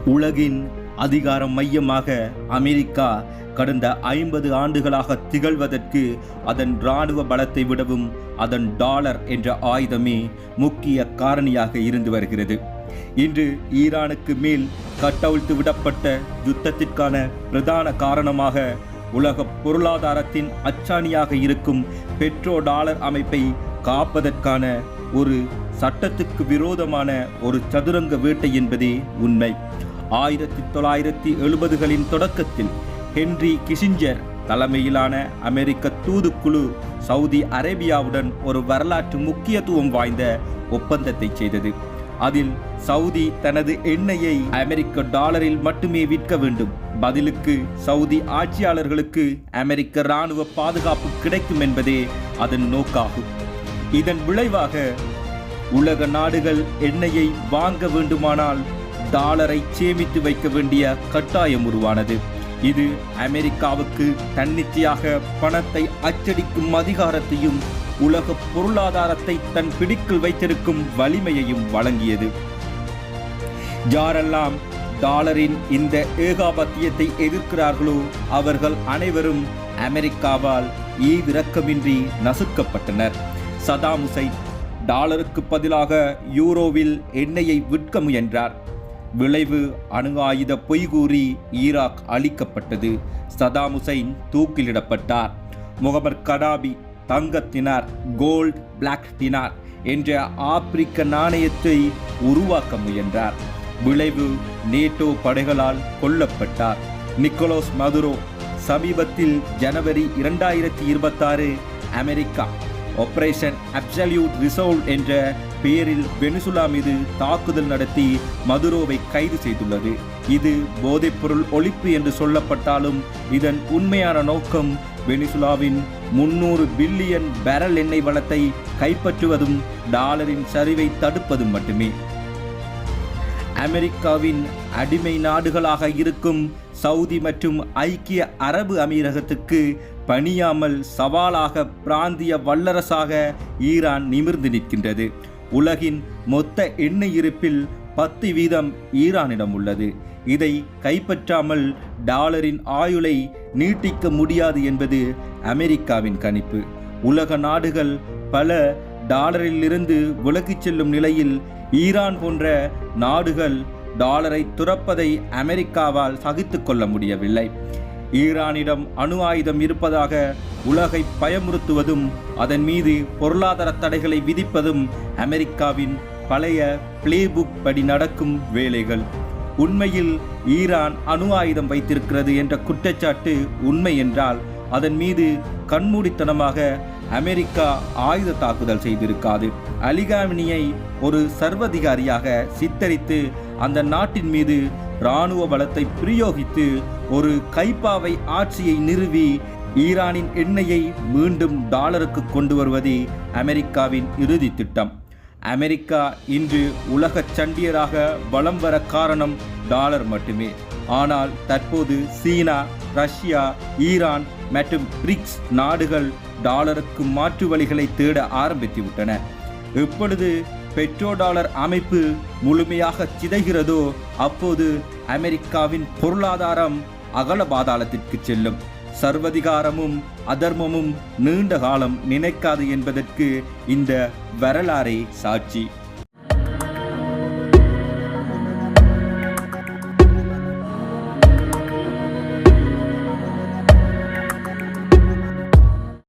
உலகின் அதிகார மையமாக அமெரிக்கா கடந்த 50 ஆண்டுகளாக திகழ்வதற்கு அதன் இராணுவ பலத்தை விடவும் அதன் டாலர் என்ற ஆயுதமே முக்கிய காரணியாக இருந்து வருகிறது. இன்று ஈரானுக்கு மேல் கட்டவிழ்த்து விடப்பட்ட யுத்தத்திற்கான பிரதான காரணமாக உலக பொருளாதாரத்தின் அச்சாணியாக இருக்கும் பெட்ரோ டாலர் அமைப்பை காப்பதற்கான ஒரு சட்டத்துக்கு விரோதமான ஒரு சதுரங்க வேட்டை என்பதே உண்மை. 1970களின் தொடக்கத்தில் ஹென்றி கிசிஞ்சர் தலைமையிலான அமெரிக்க தூதுக்குழு சவுதி அரேபியாவுடன் ஒரு வரலாற்று முக்கியத்துவம் வாய்ந்த ஒப்பந்தத்தை செய்தது. அதில் சவுதி தனது எண்ணெயை அமெரிக்க டாலரில் மட்டுமே விற்க வேண்டும், பதிலுக்கு சவுதி ஆட்சியாளர்களுக்கு அமெரிக்க இராணுவ பாதுகாப்பு கிடைக்கும் என்பதே அதன் நோக்காகும். இதன் விளைவாக உலக நாடுகள் எண்ணெயை வாங்க வேண்டுமானால் டாலரை சேமித்து வைக்க வேண்டிய கட்டாயம் உருவானது. இது அமெரிக்காவுக்கு தன்னிச்சையாக பணத்தை அச்சடிக்கும் அதிகாரத்தையும் உலக பொருளாதாரத்தை தன் பிடிக்குள் வைத்திருக்கும் வலிமையையும் வழங்கியது. யாரெல்லாம் டாலரின் இந்த ஏகாபத்தியத்தை எதிர்க்கிறார்களோ அவர்கள் அனைவரும் அமெரிக்காவால் ஈவிரக்கமின்றி நசுக்கப்பட்டனர். சதாம் ஹுசைன் டாலருக்கு பதிலாக யூரோவில் எண்ணெயை விற்க முயன்றார். விளைவு அணு ஆயுத பொய் கூறி ஈராக் அழிக்கப்பட்டது. சதாம் ஹுசைன் தூக்கிலிடப்பட்டார். முகமது கடாபி தங்கத்தினார், கோல்ட் பிளாக் டினார் என்ற ஆப்பிரிக்க நாணயத்தை உருவாக்க முயன்றார். விளைவு நேட்டோ படைகளால் கொல்லப்பட்டார். நிக்கோலஸ் மதுரோ சமீபத்தில் ஜனவரி 2026 அமெரிக்கா ஆபரேஷன் அப்சல்யூட் ரிசோல்வ் என்ற பெயரில் வெனிசுலா மீது தாக்குதல் நடத்தி மதுரோவை கைது செய்துள்ளது. இது போதைப்பொருள் ஒழிப்பு என்று சொல்லப்பட்டாலும் இதன் உண்மையான நோக்கம் வெனிசுலாவின் 300 பில்லியன் பேரல் எண்ணெய் வளத்தை கைப்பற்றுவதும் டாலரின் சரிவை தடுப்பதும் மட்டுமே. அமெரிக்காவின் அடிமை நாடுகளாக இருக்கும் சவுதி மற்றும் ஐக்கிய அரபு அமீரகத்துக்கு பணியாமல் சவாலாக பிராந்திய வல்லரசாக ஈரான் நிமிர்ந்து நிற்கின்றது. உலகின் மொத்த எண்ணெய் இருப்பில் 10% ஈரானிடம் உள்ளது. இதை கைப்பற்றாமல் டாலரின் ஆயுளை நீட்டிக்க முடியாது என்பது அமெரிக்காவின் கணிப்பு. உலக நாடுகள் பல டாலரிலிருந்து விலகிச் செல்லும் நிலையில் ஈரான் போன்ற நாடுகள் டாலரை துறப்பதை அமெரிக்காவால் சகித்து கொள்ள முடியவில்லை. ஈரானிடம் அணு ஆயுதம் இருப்பதாக உலகை பயமுறுத்துவதும் அதன் மீது பொருளாதார தடைகளை விதிப்பதும் அமெரிக்காவின் பழைய பிளேபுக் படி நடக்கும் வேலைகள். உண்மையில் ஈரான் அணு ஆயுதம் வைத்திருக்கிறது என்ற குற்றச்சாட்டு உண்மை என்றால் அதன் மீது கண்மூடித்தனமாக அமெரிக்கா ஆயுத தாக்குதல் செய்திருக்காது. அலி காமினியை ஒரு சர்வதிகாரியாக சித்தரித்து அந்த நாட்டின் மீது இராணுவ பலத்தை பிரயோகித்து ஒரு கைப்பாவை ஆட்சியை நிறுவி ஈரானின் எண்ணெயை மீண்டும் டாலருக்கு கொண்டு வருவதே அமெரிக்காவின் இறுதி திட்டம். அமெரிக்கா இன்று உலக சண்டியராக வலம் வர காரணம் டாலர் மட்டுமே. ஆனால் தற்போது சீனா, ரஷ்யா, ஈரான் மற்றும் பிரிக்ஸ் நாடுகள் டாலருக்கு மாற்று வழிகளை தேட ஆரம்பித்துவிட்டன. எப்பொழுது பெட்ரோ டாலர் அமைப்பு முழுமையாக சிதைகிறதோ அப்போது அமெரிக்காவின் பொருளாதாரம் அகல பாதாளத்திற்கு செல்லும். சர்வதிகாரமும் அதர்மமும் நீண்ட காலம் நினைக்காது என்பதற்கு இந்த வரலாறே சாட்சி.